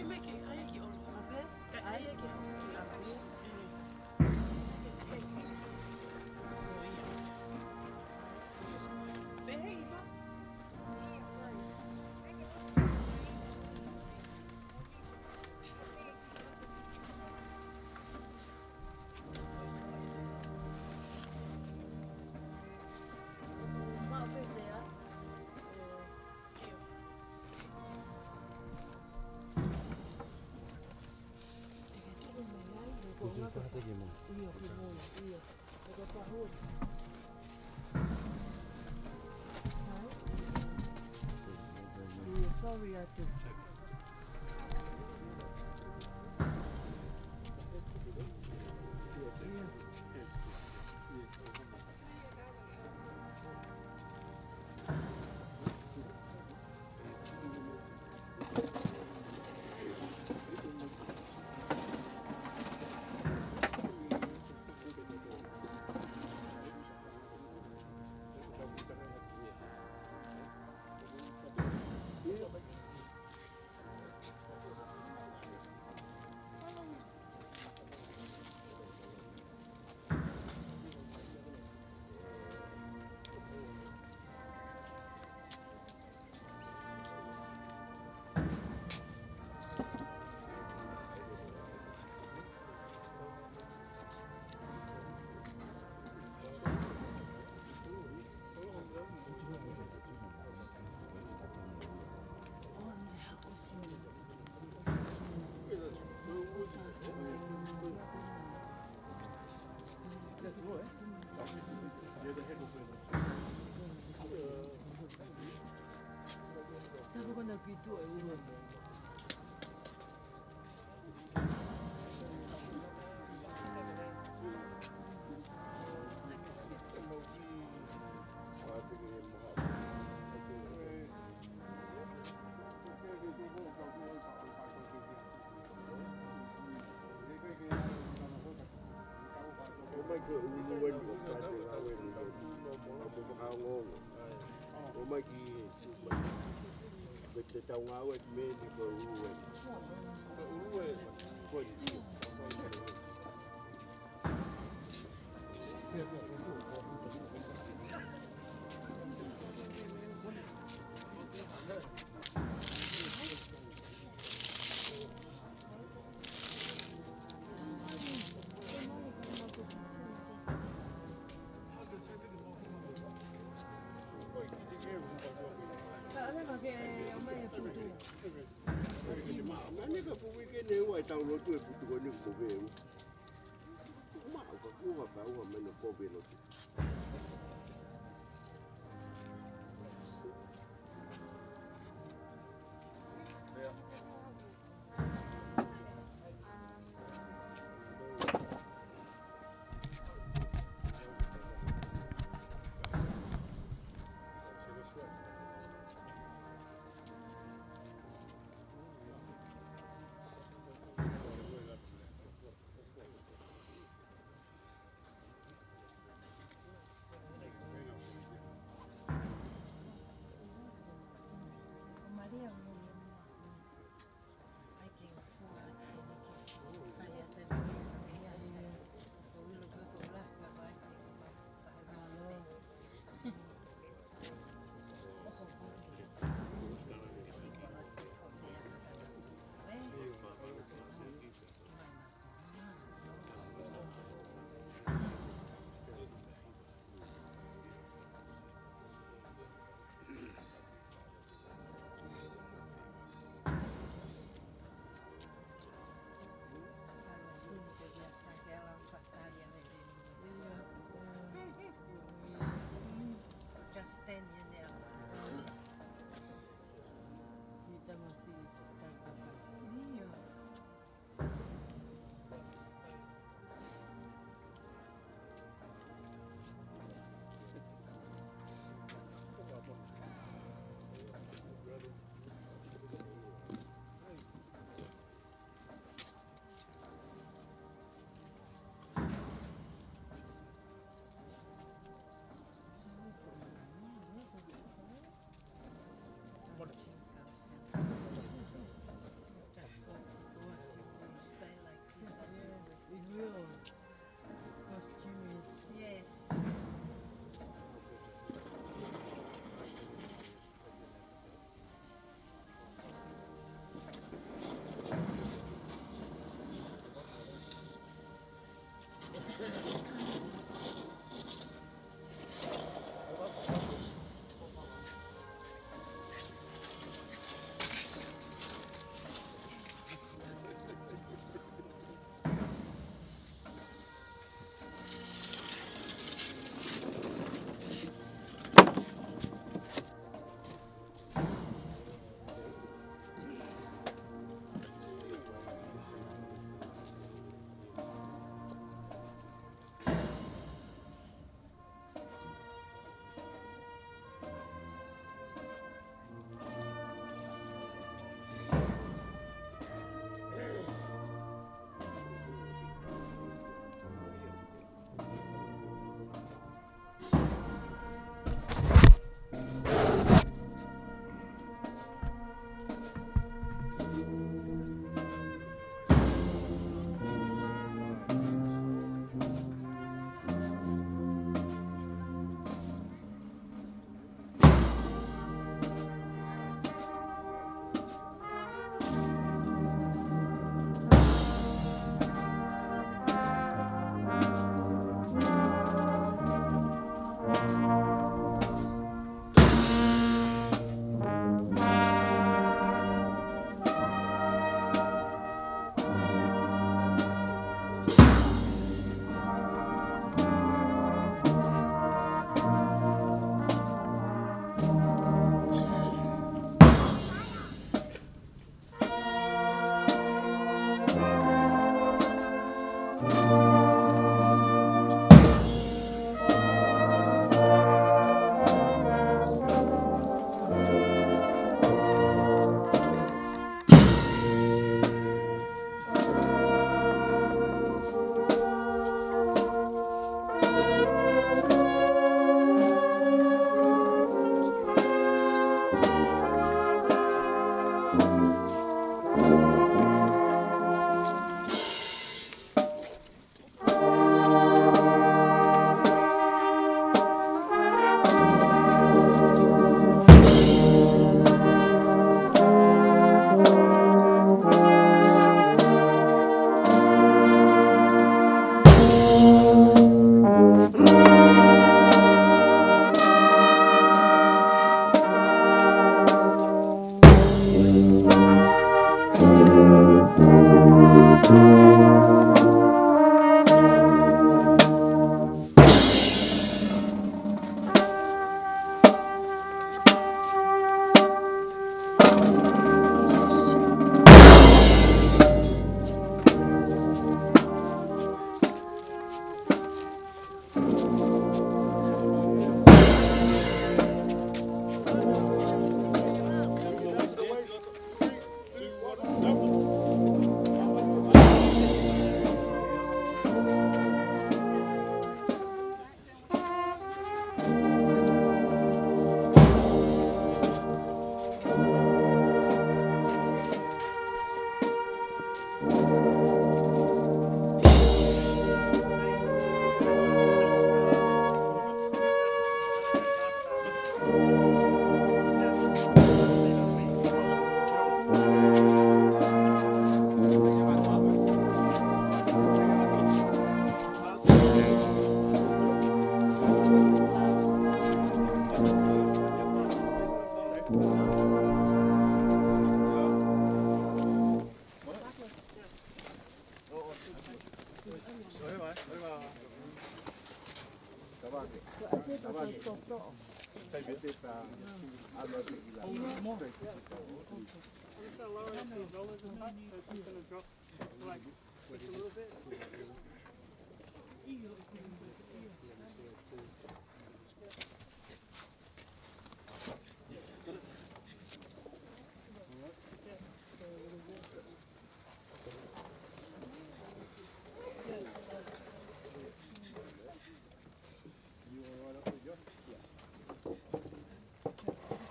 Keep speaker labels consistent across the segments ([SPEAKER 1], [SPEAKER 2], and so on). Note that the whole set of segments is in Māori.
[SPEAKER 1] imeke ayeki on.
[SPEAKER 2] Ave?
[SPEAKER 1] Ayeki on. Behe isa.
[SPEAKER 2] Sorry, I do.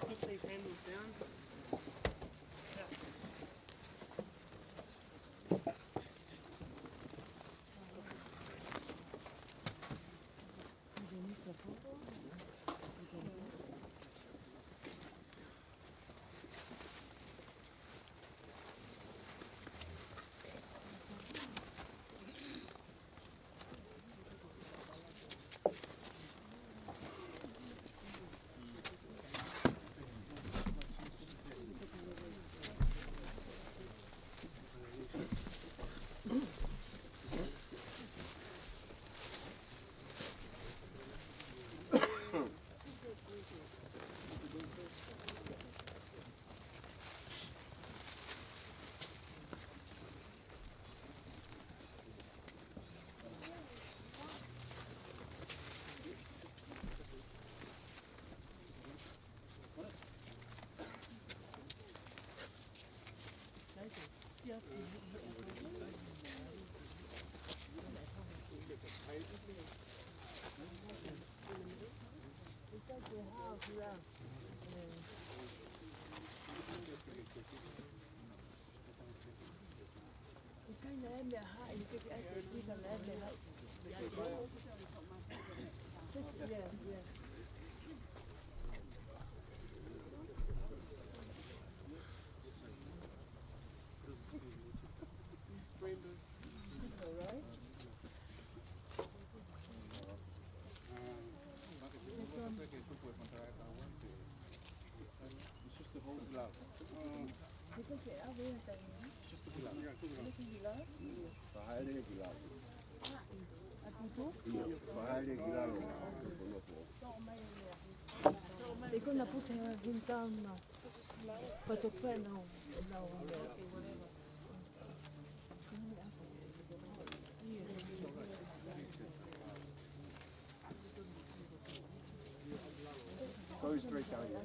[SPEAKER 1] Put these handles down.
[SPEAKER 2] They gonna put him down now. But okay, no.
[SPEAKER 3] Go straight down here.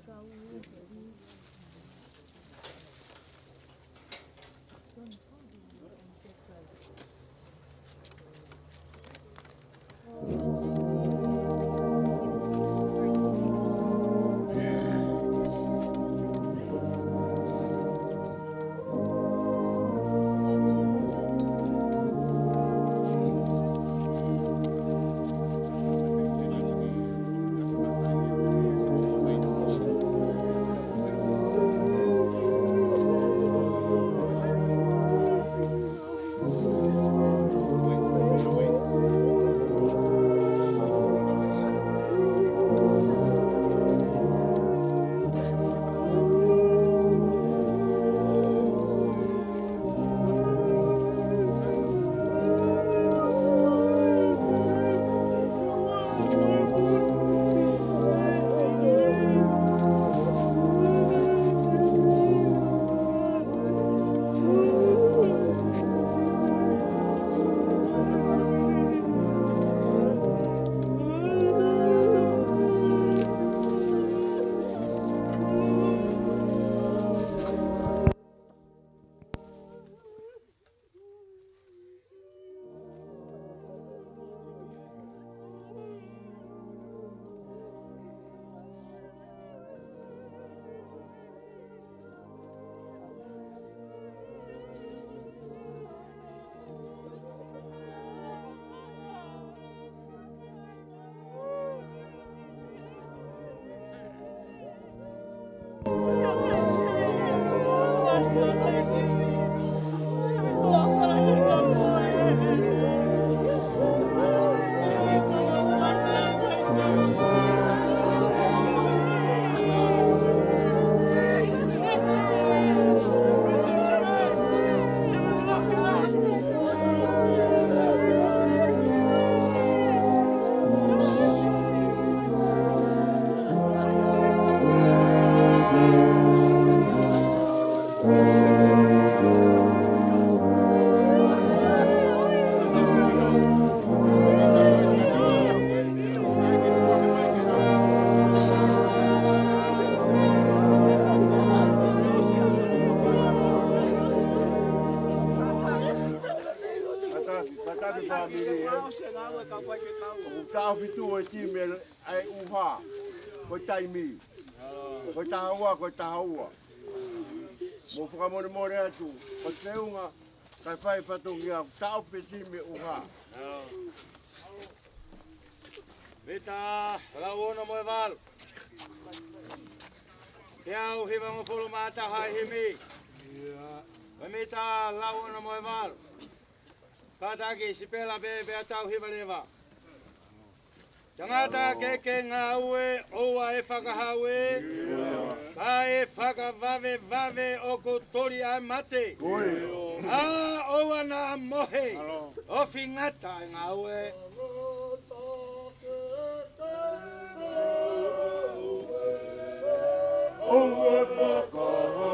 [SPEAKER 3] family. O tau fitu e time ai uha. Ko taimi. Ko tahaua, ko tahaua. Mo whakamone more atu. Ko teunga kai whai patungia tau pe time uha.
[SPEAKER 4] Vita, lauona moe val. Teau hiva mo pulu mata hai himi. Vita, lauona moe val. Pataki sipela bebe atau hiva leva. Tangata keke ngā ue, oa e whakahaue. Ka e whakavave vave o ko tori ai mate. A oa nā mohe. O whingata ngā ue.
[SPEAKER 3] Oa whakahaue.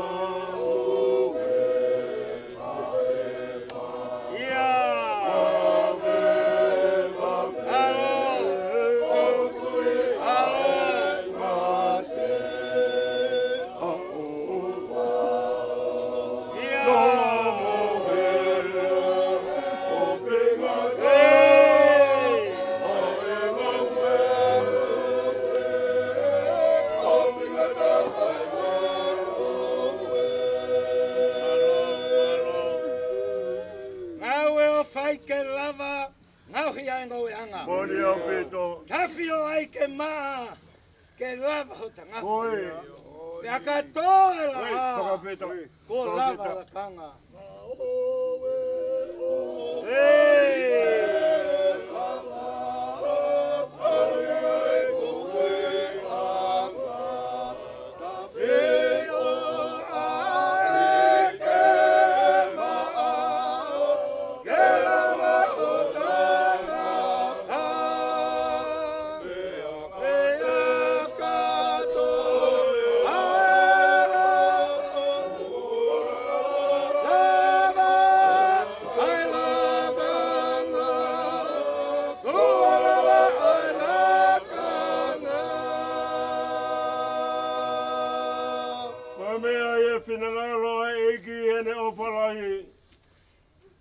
[SPEAKER 3] Moni au pito.
[SPEAKER 4] Tawhio ai ke maa, ke lava ho tanga. Oi. Pe aka toa la.
[SPEAKER 3] Oi, whakawheta.
[SPEAKER 4] Ko lava la kanga.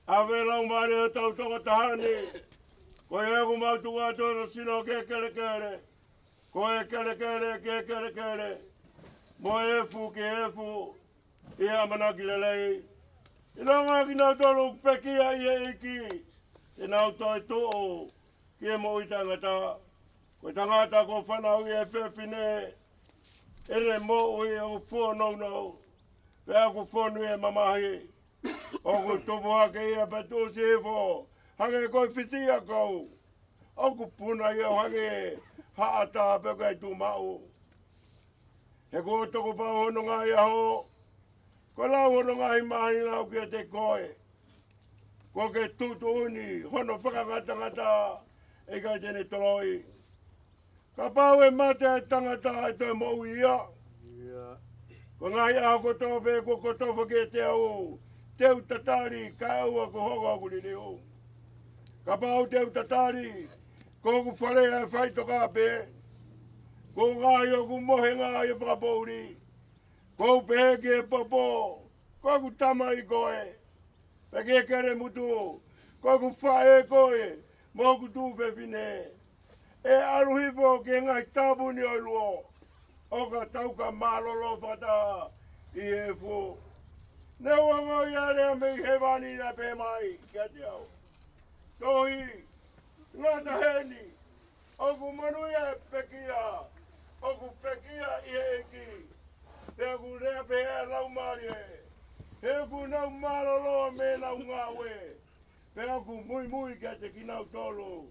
[SPEAKER 3] Avelau mare o tau toko tahani. Ko e aku mautu atoro sino ke kere kere. Ko e kere kere ke kere kere. Mo e fu ke e fu. I amanaki lelei. Ina ngaki nau tolu pekia i e iki. I nau toi tuo. Ki e mo i tangata. Ko tangata ko whanau i e pepine. Ere mo i o whanau nau. Pe aku whanu e mamahi. Oku topo hake ia patu sefo, hake koi whisia kou. Oku puna ia hake haata peka i tu mau. He ko toko pao hono ngā ia ho, ko lau hono ngā hi mahi lau kia te koe. Ko ke tutu uni, hono whakangata ngata, e kai tene toroi. Ka pao e mate ai tangata ai toi mou ia. Ko ngā ia ho koto pe ko koto whake te au. Teu tatari ka ua ko hoga aku ni leo. Ka pau teu tatari ko ku whare ai whaito ka pe. Ko ngai o ku mohe ngai e whakapouri. Ko peke e popo. Ko ku tama i koe. Peke kere mutu. Ko ku whae koe. Mo ku tu pepine. E aruhifo ke ngai tabuni o luo. O ka tauka malolo whata i e fu. Ne wanga iare me hewani na pe mai kia te au. Tohi, ngata heni, oku manuia pekia, oku pekia i eki. Te aku rea pe ea lau mari e. He aku nau maroloa me nau ngawe. Pe aku mui mui kia te ki nau tolu.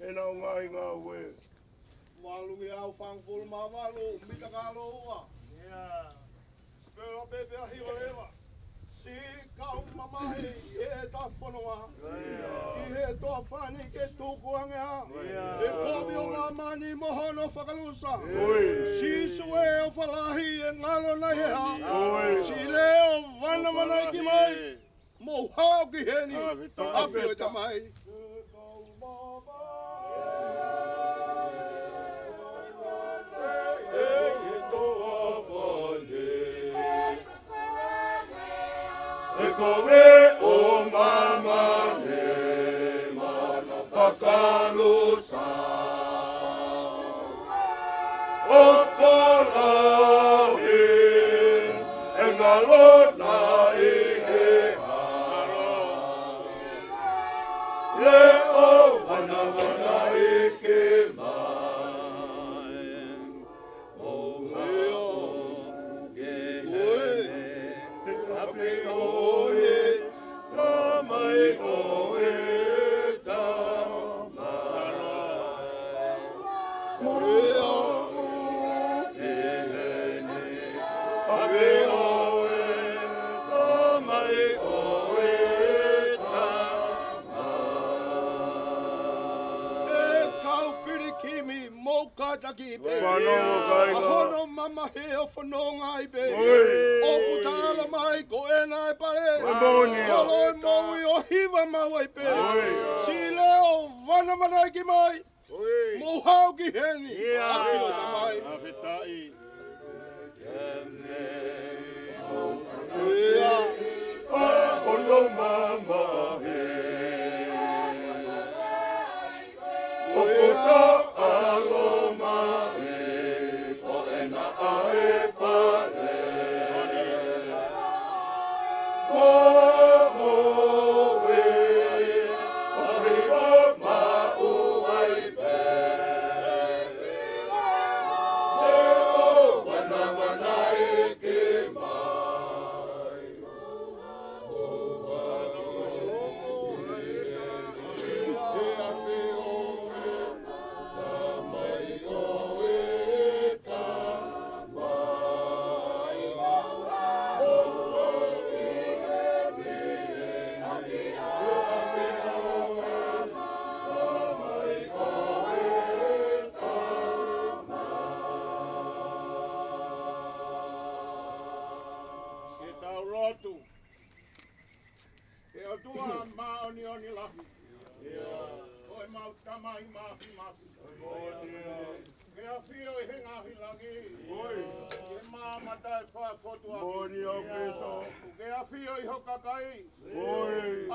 [SPEAKER 3] E nau ngai ngawe.
[SPEAKER 5] Walungi au whangpulu ma walu, mita ka loa. Spero pepe ahi o lewa. Si kau mamahi e ta whanua. I he toa whani ke tūku angea. E komi o ngā mani mohono whakalusa. Si sue o whalahi e ngalo na heha. Si leo wana wana ki mai. Mo hao ki heni. Api o ta mai.
[SPEAKER 3] Kowe o mama ne ma alona ike leo wana wana ike mai o leo gehene ape oe tamai oe
[SPEAKER 5] Ahono mama he o whanonga i be. O kutala mai ko e nai pare. Olo e maui o hiwa mau i be. Si leo wana mana ki mai. Mo hau ki heni. Api o ta mai.
[SPEAKER 3] Afitai. Ono mama he. O kuta aloma he. Ko ena ae pare. O moe. O hiwa mau ai pe. Leo wana wana ike mai.
[SPEAKER 5] Oni lahi. Oi mau tamai mafi mafi. Ke a fio I henga hi lagi. Ke mama tai wha fotua. Ke a fio I hoka kai.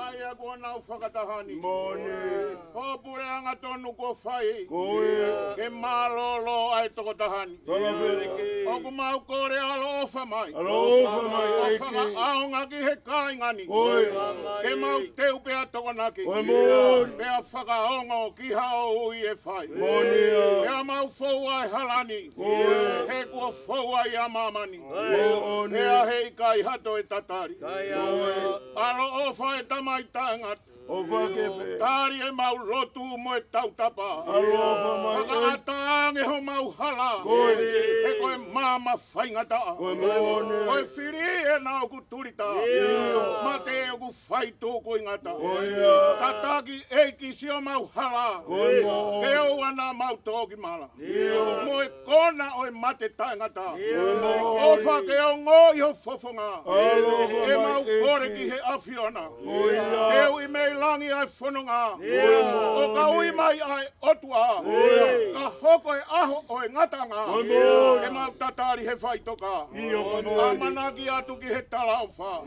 [SPEAKER 5] Ai a kua nau whakatahani. Ho pure anga tonu ko whai. Ke malolo ai toko tahani. Oku mau kore alo ofa mai. Whaka aonga ki he kai ngani. Ke mau teu pea toko naki. Pea whakaongo ki hao ui e whai. Pea mau fōua e halani. He kua fōua I a mamani. Pea hei kai hato e tatari. Alo ofa e tamai tangat. Tari e mau lotu mo e tautapa. Whakaataange ho mau hala. E koe mama whaingata. Koe whiri e nao ku turita. Mate e ku whaitu ko ingata. Tataki eiki sio mau hala. E o ana mau toki mala. Mo e kona o e mate taingata. Ofa ke o ngoi ho fofonga. E mau kore ki he afiona. E ui mei langi ai whanonga. O ka ui mai ai otua. Ka hoko e aho o e ngatanga. E mau tatari he whaitoka. A manaki atu ki he talauwha.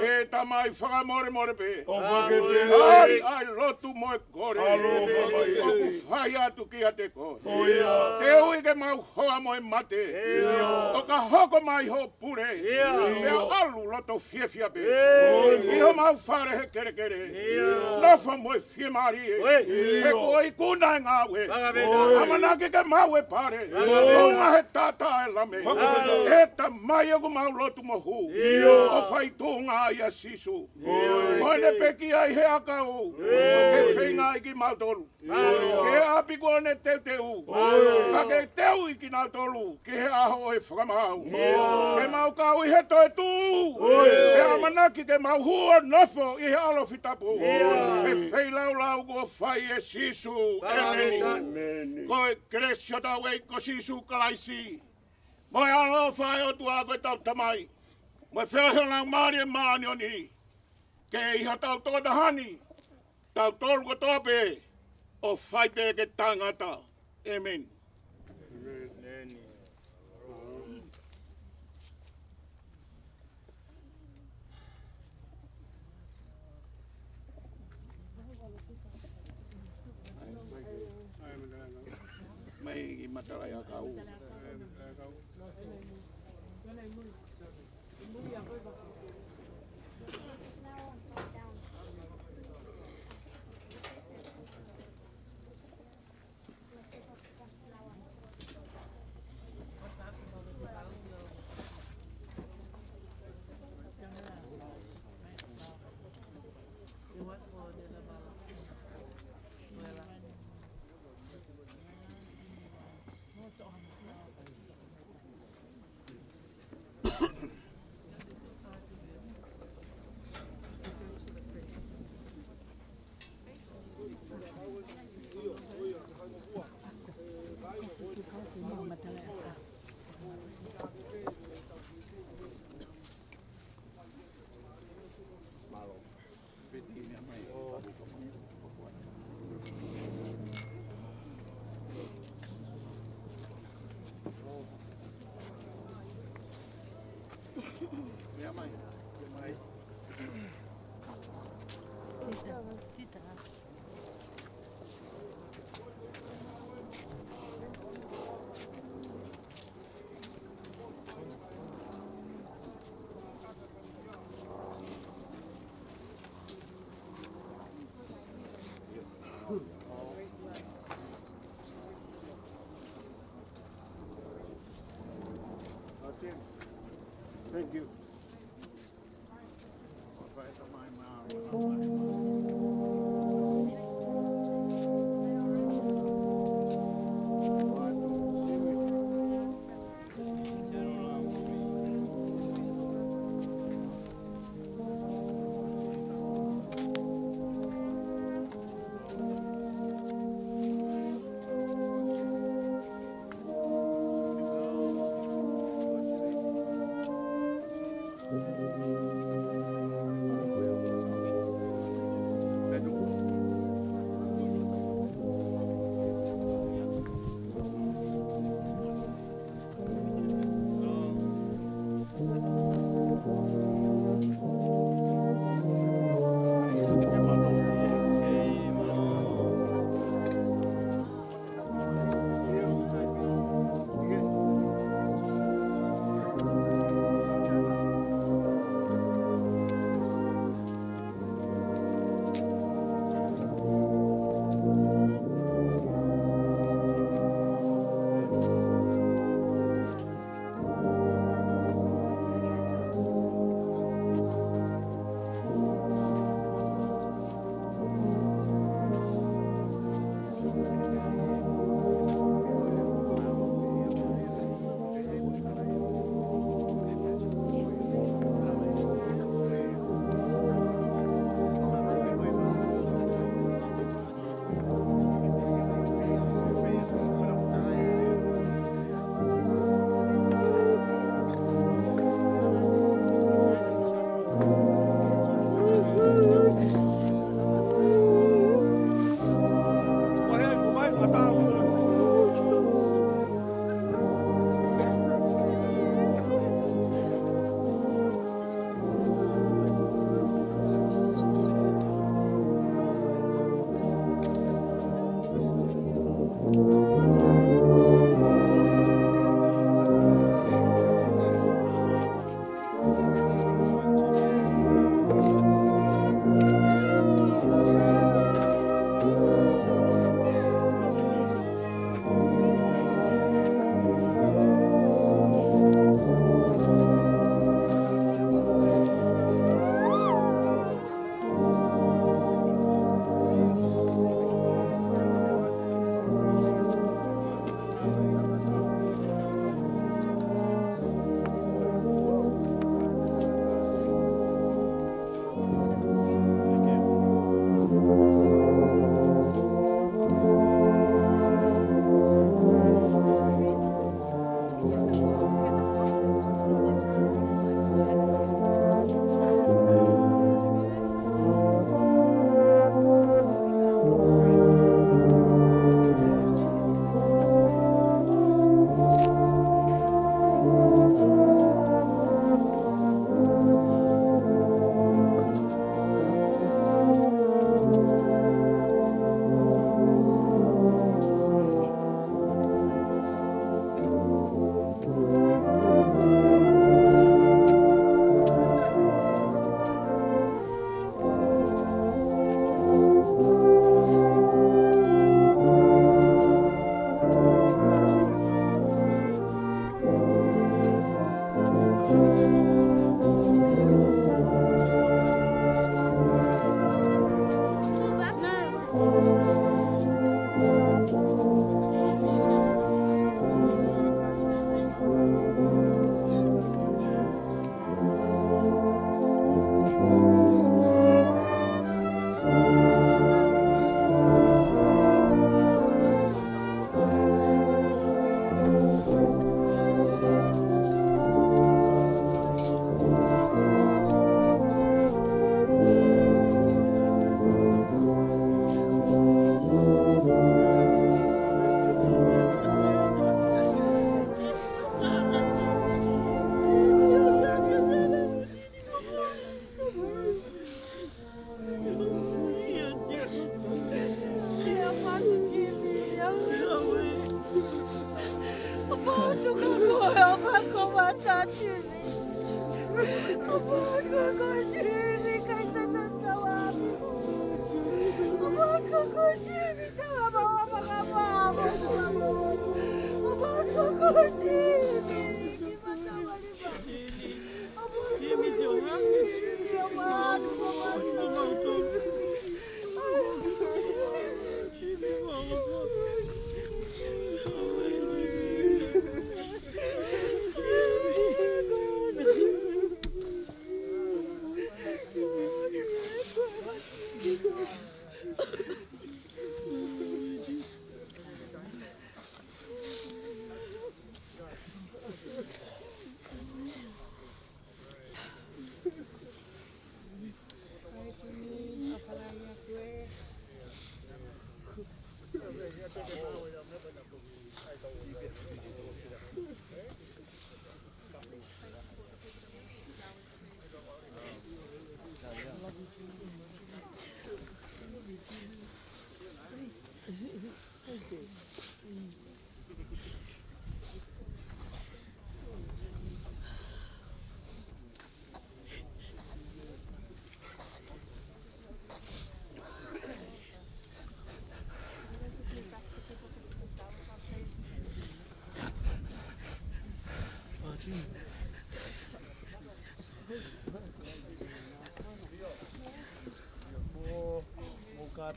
[SPEAKER 5] E tamai whakamore more pe. Ari ai lotu mo e kore. O ku whai atu ki a te kore. Te ui ke mau hoa mo e mate. O ka hoko mai ho pure. E alu loto fiefia pe. Iho mau whare he kere kere. Nofa mo e fie mari e. He ko I kuna e ngā we. Amanaki ke mau e pare. Onga he tata e lame. E ta mai e ku mau lotu mo hu. O whai tūnga I a sisu. Mo ne peki ai he akau. He whinga I ki mau toru. Ke api ko ne teu teu. Ka ke teu I ki nau toru. Ke he aho e whakamau. Ke mau kau I he toe tū. E amanaki ke mau hua nofo I he alo fitapu. E wheilau lau ko whai e sisu. Emeni. Ko e kresio tau e ko sisu kalaisi. Mo e alo whai o tua koe tau tamai. Mo e whewahio lau maari e maani o ni. Ke iha tau tōta hani. Tau tōru ko tōpe. O whai pe ke tangata. Amen. Mai matala ya kau.
[SPEAKER 3] Thank you.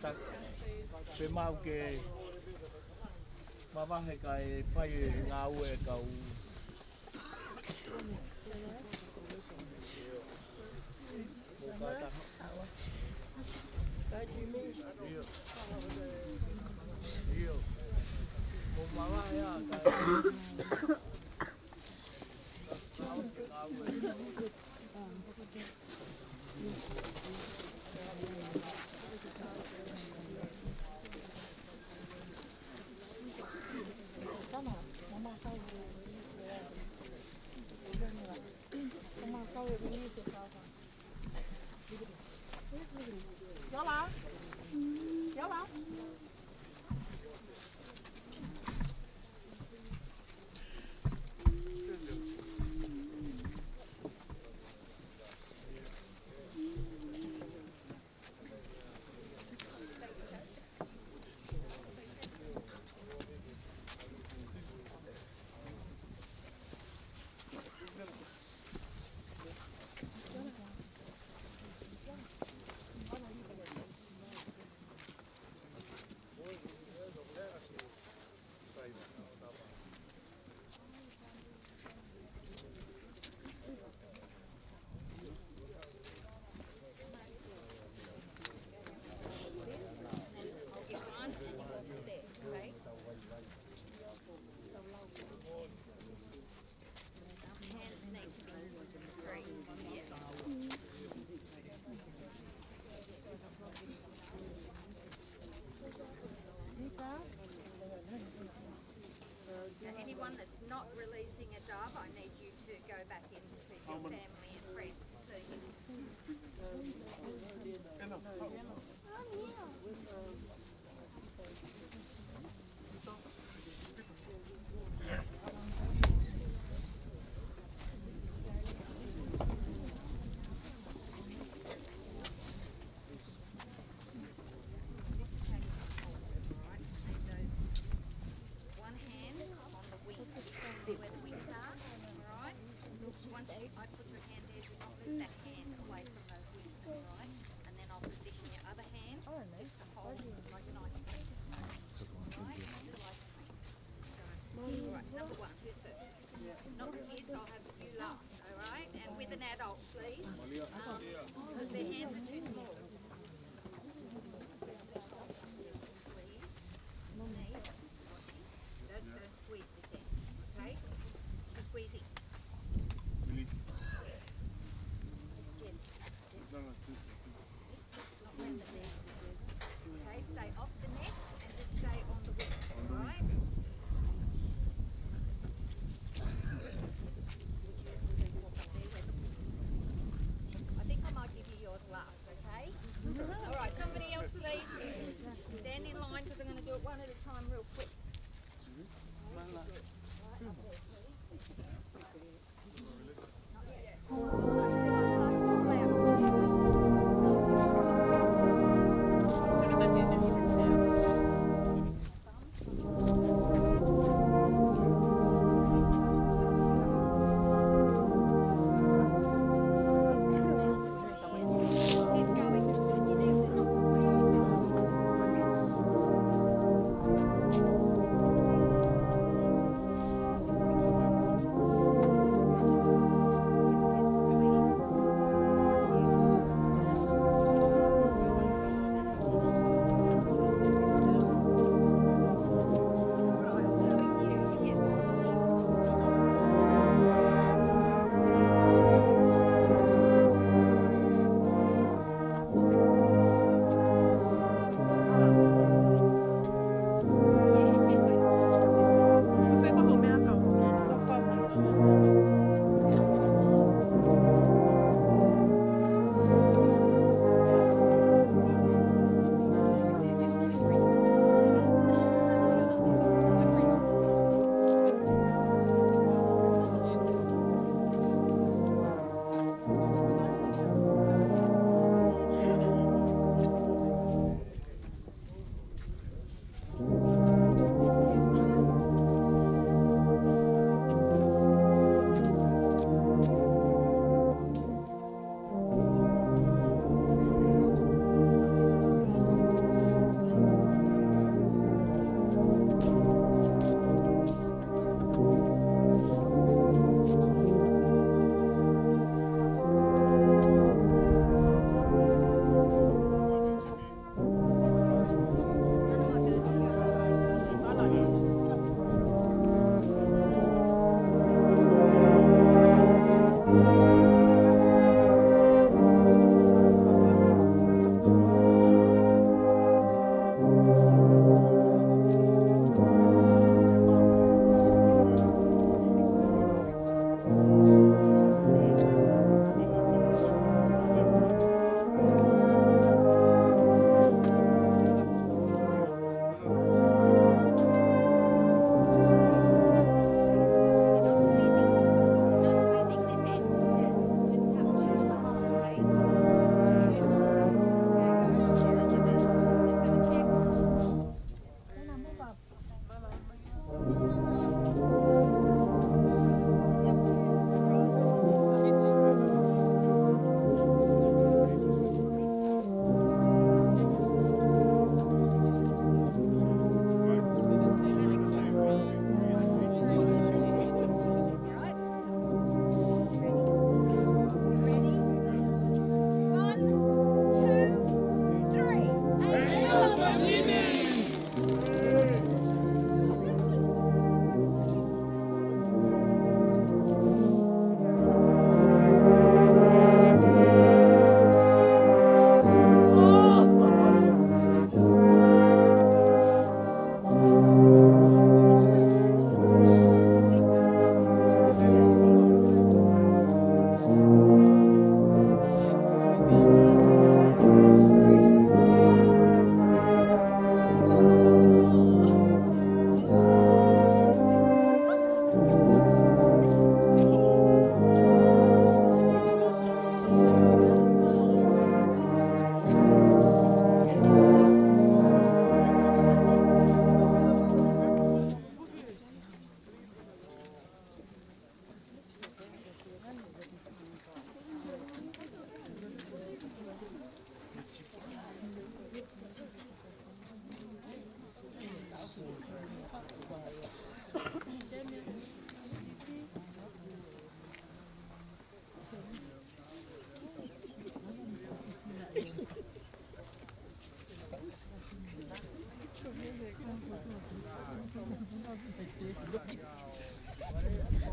[SPEAKER 6] Tak pemau ke mamahe kai pai ngā ue kau Iyo mo mama ya kai
[SPEAKER 7] Anyone that's not releasing a dove, I need you to go back into your family and friends. So one hand on the wing, see where the wings are, alright? Once I put your hand there, do not move that hand away from those wings, alright? And then I'll position your other hand just to hold like an ice cream. Alright? Alright, number one, who's first? Not the kids, I'll have you last, alright? And with an adult, please. Because their hands are too small. Don't squeeze this end, okay? Just squeeze it. Not round the neck. Okay, stay off the neck and just stay on the wing, alright? I think I might give you yours last, okay? Alright, somebody else please. Stand in line because I'm going to do it one at a time real quick. Not yet.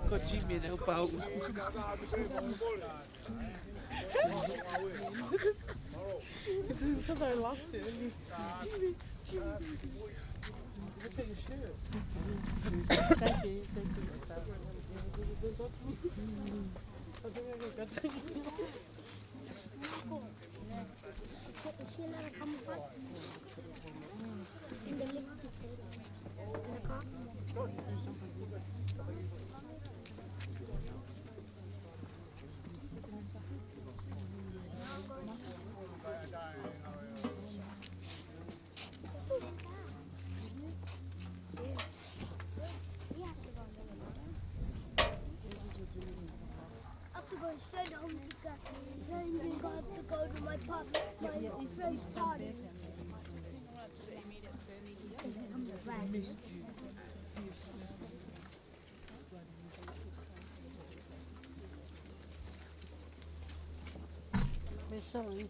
[SPEAKER 6] Có chim miền ở bao.
[SPEAKER 1] Because I lost it.
[SPEAKER 8] Straight home because then we got to go to my friend's party.
[SPEAKER 2] We're sorry.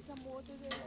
[SPEAKER 1] Some water there.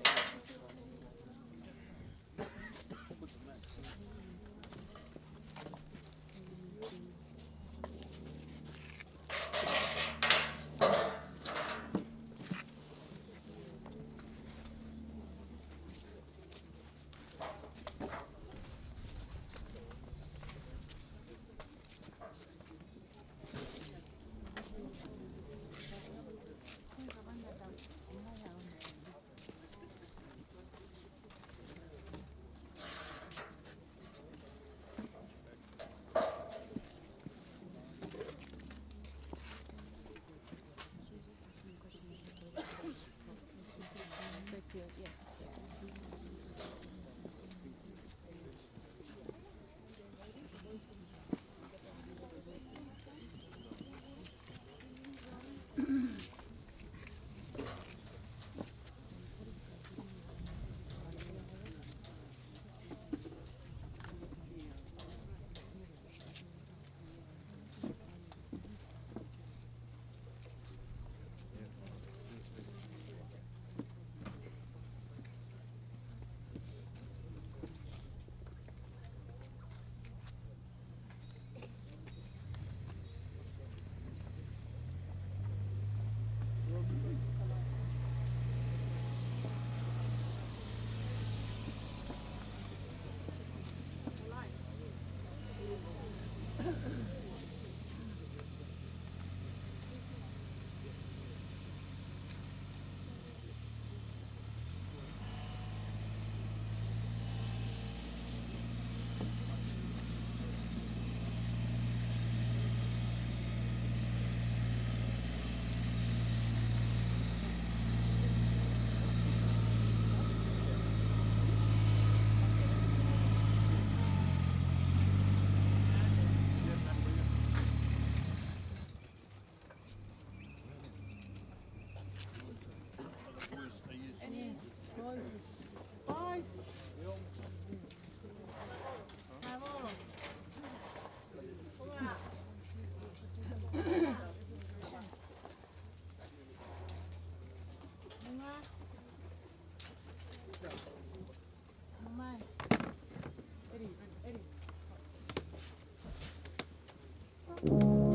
[SPEAKER 3] Thank you.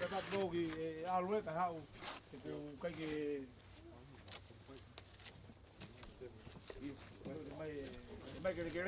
[SPEAKER 5] Kata pogi e alwe ka hau te ko kai ke mai ke ke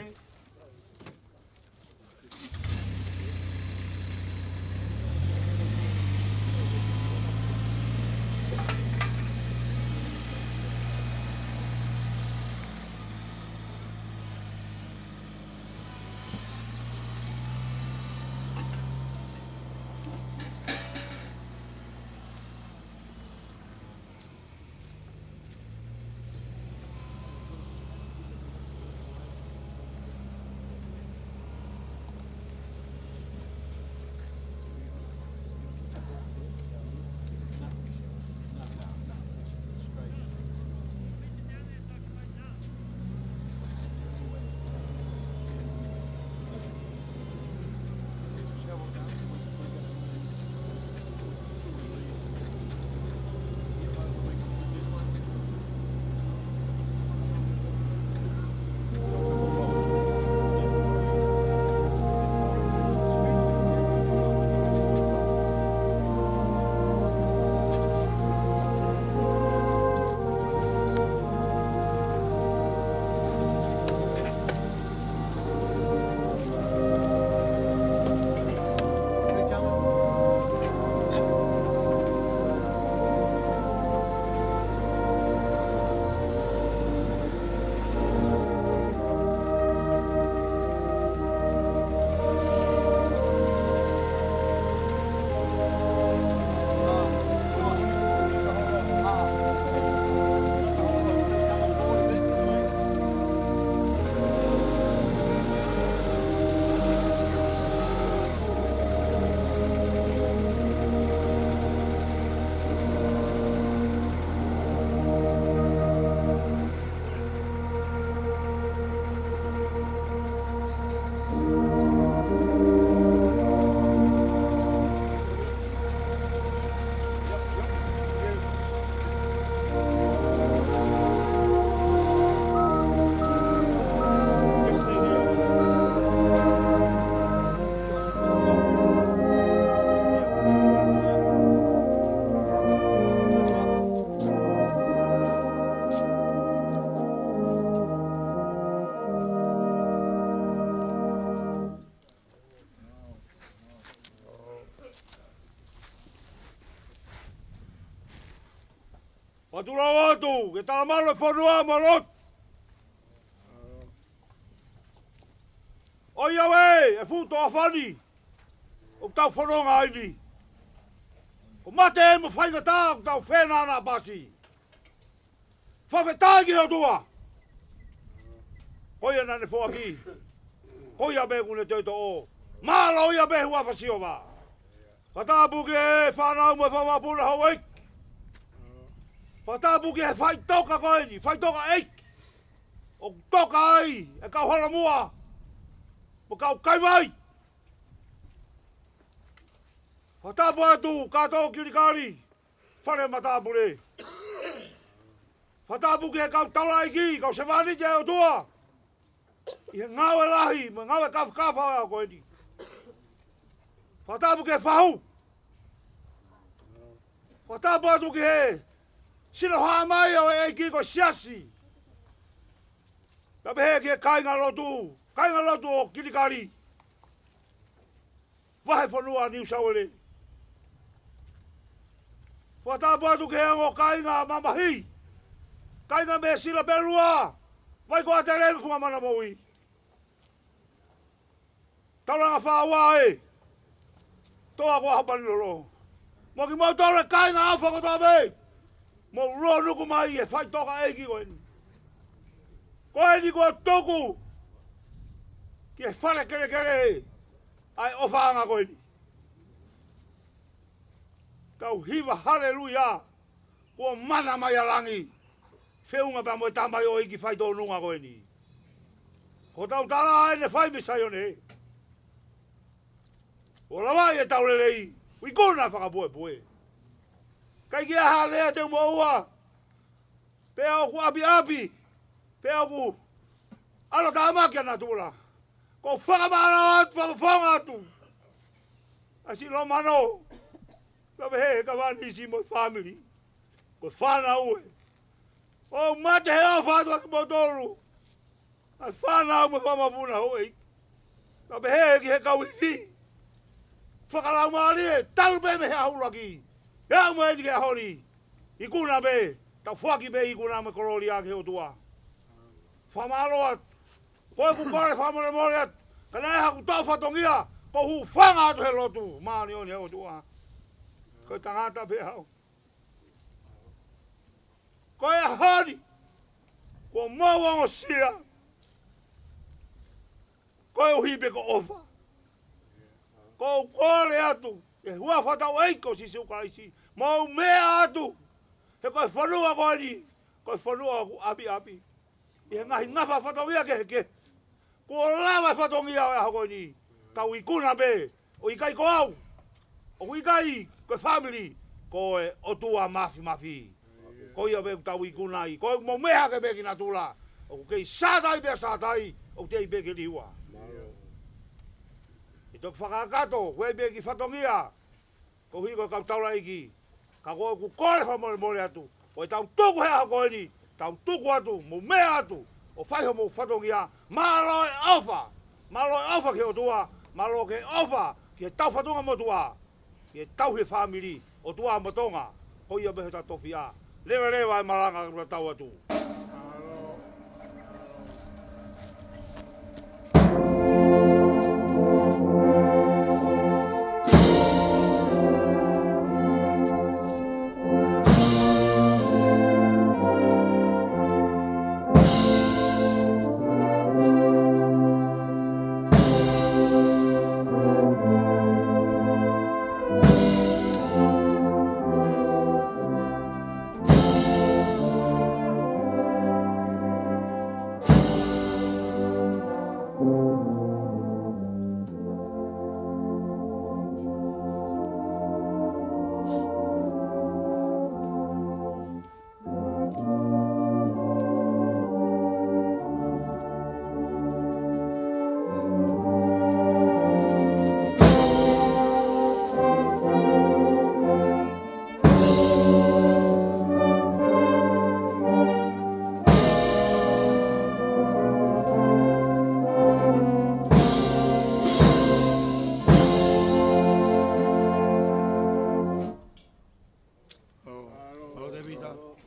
[SPEAKER 5] Patura watu, ke tala malo fonua malot. O Yahweh, e futo afani. O tau fononga aini. O mate e mo whaingata o tau whena na basi. Whawhetāgi o tua. Koia nane fōaki. Koia me kune teuto o. Māla oia me hua whasio wā. Whatapuke e whanau me whamapuna hau eik. Whatapuke e whaitoka koeni, whaitoka eik. O toka ai, e kau hala mua. Mo kau kaiwai. Whatapu atu, kato kirikari. Whare matapure. Whatapuke e kau taula iki, kau se whanike o tua. I he ngawe lahi, ma ngawe kawhakawa a koeni. Whatapuke e whahu. Whatapu atu ki he. Sino haa mai o e ki ko siasi. Ka pehe ki e kainga lotu o kirikari. Wahe whanua New South Wales. Whatapu atu ki he ngo kainga mamahi. Kainga me sila perua. Vai ko ate reme funga mana moui. Tauranga whaua e. Toa ko hapani loro. Moki mau taure kainga awha ko tawe. Mo roa nuku mai e whai toka eiki koeni. Koeni ko toku.
[SPEAKER 4] Ke whare kere kere ai ofaanga koe ni. Tau hiva haleluia. Ko mana mai alangi. Whiunga pa mo tamai o iki whai tō nunga koe ni. Ko tau tala ai ne whai misai o ne. O lawa e tau lelei. Ui kona whakapoe poe. Kai kia ha lea te moua. Pea oku api api. Pea oku. Ala ta amakia na tula. Ko whakamana atu, whakawhanga atu. Asi lo mano. Kawe he ka wanisi mo family. Ko whana ue. O mate he o whātua ki motoru. Ai whana ue whamapuna hoi. Kawe he ki he kawithi. Whakalau maari e talu pe me he ahulaki. He au me eti ke ahori. I kuna be. Ta whaki be i kuna me korori a ke o tua. Whamaloa. Koe ku kore whamore mori atu. Kana e haku tau whatongia. Ko hu whanga atu he lotu. Maani oni he o tua. Koe tangata pe hau. Koe a hori. Ko mawang o sia. Koe uhipe ko ofa. Ko kore atu. E hua whatau eiko si suka isi. Mau mea atu. He koe whanua koe ni. Koe whanua ku api api. I he ngahi ngawha whatongia ke heke. Ko lawa whatongia o e hako ni. Tau i kuna be. O i kai ko au. O i kai koe family. Koe o tua mafi mafi. Ko ia be tau i kuna i. Koe mo meha ke beki na tula. O kei sātai be sātai. O te i beki liwa. I tok whakakato. Koe beki whatongia. Ko hui koe kau taura iki. Ka koe ku kore whamore more atu. Koe tau tuku hea koe ni. Tau tuku atu. Mo mea atu. O whaiho mo whatongia. Maloi ofa. Maloi ofa ke o tua. Maloi ke ofa. Ke tau whatonga mo tua. Ke tau he family. O tua mo tonga. Ko ia behe ta tofia. Lewa lewa e malanga kura tau atu.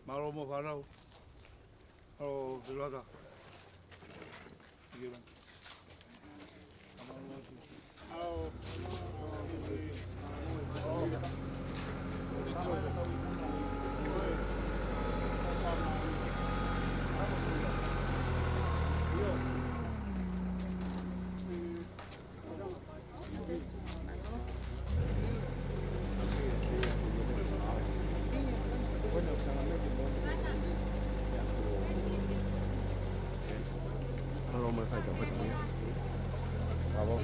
[SPEAKER 4] Malo mo whanau. O, bilata.
[SPEAKER 3] Kalau mau saya dapat ni. Bravo.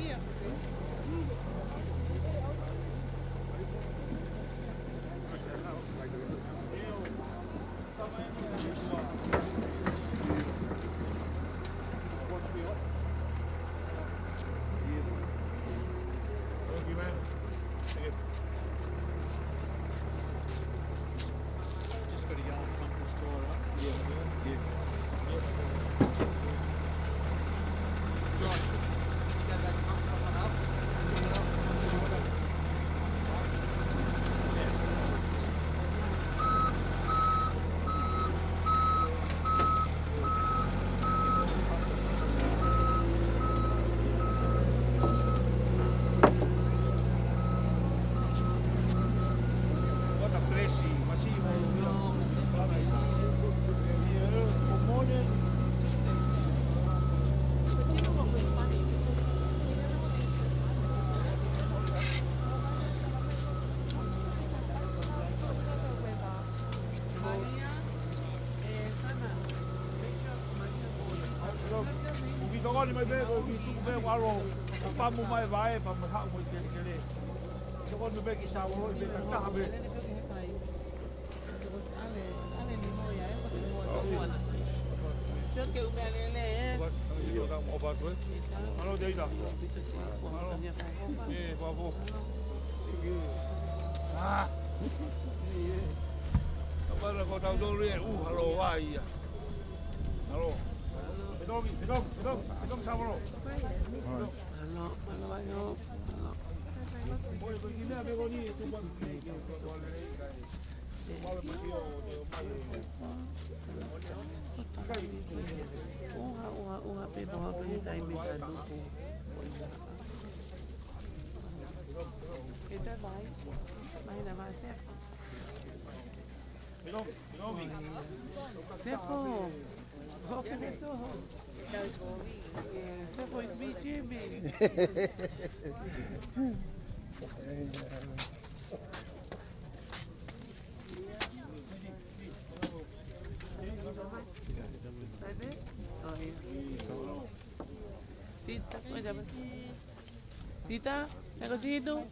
[SPEAKER 6] mai be ko ki tu be wa ro pa mu mai vai pa ma ha mu ke le so ko be ki sa wo be ta ha be io da mo ba tu alo dei da alo bravo ah apa ko tau do ri halo wa ia halo Pedong sama lo.
[SPEAKER 9] Halo, ayo.
[SPEAKER 6] Boleh begini apa kau ni tu bang? Boleh pergi
[SPEAKER 9] Uha pe bawa pe kai me ta lupo. Kita baik. Baik dah masuk.
[SPEAKER 6] Pedong.
[SPEAKER 9] Sepo. Open it door. Sepo is me, Jimmy. Tita, Tita, ¿me sido?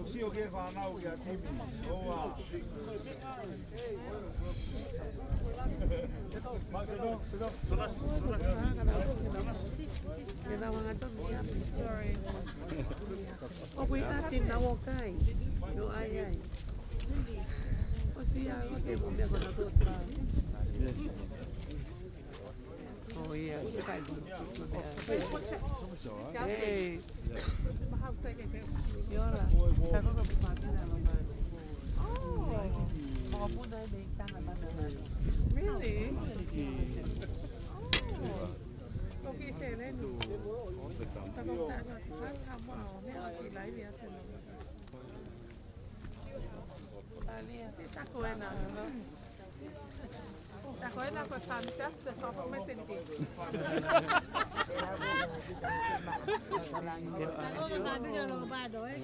[SPEAKER 6] Sì, o che fa una che a te ma se no
[SPEAKER 9] Kita mga to niya. Sorry. Okay natin na wakay. Yo ay. O siya, okay mo biya ko na to sa. Oh yeah, kay ko. Hey. Yora. Ako ka pati na naman. Oh. Mga po na may tangan na naman. Really? Oh. Okay, then. Takot na sa sama. May okay live yasin. Ali, si tako na, no? Tako na ko fantas de top me senti. Tako na sabi na lo ba do eh.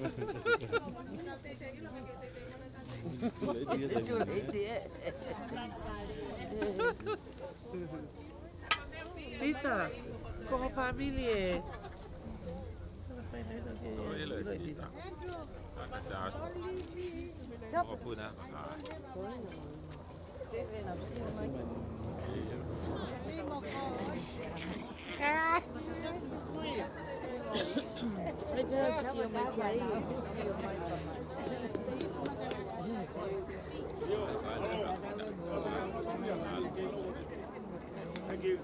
[SPEAKER 9] Tita, como familia.
[SPEAKER 6] Thank you.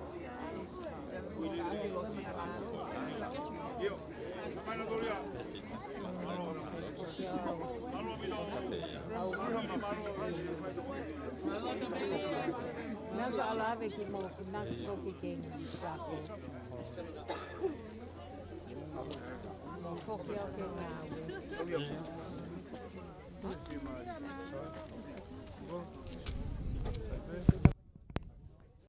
[SPEAKER 2] Nang alave ki mo nang ko ki king rapo. Ko ki o ke na.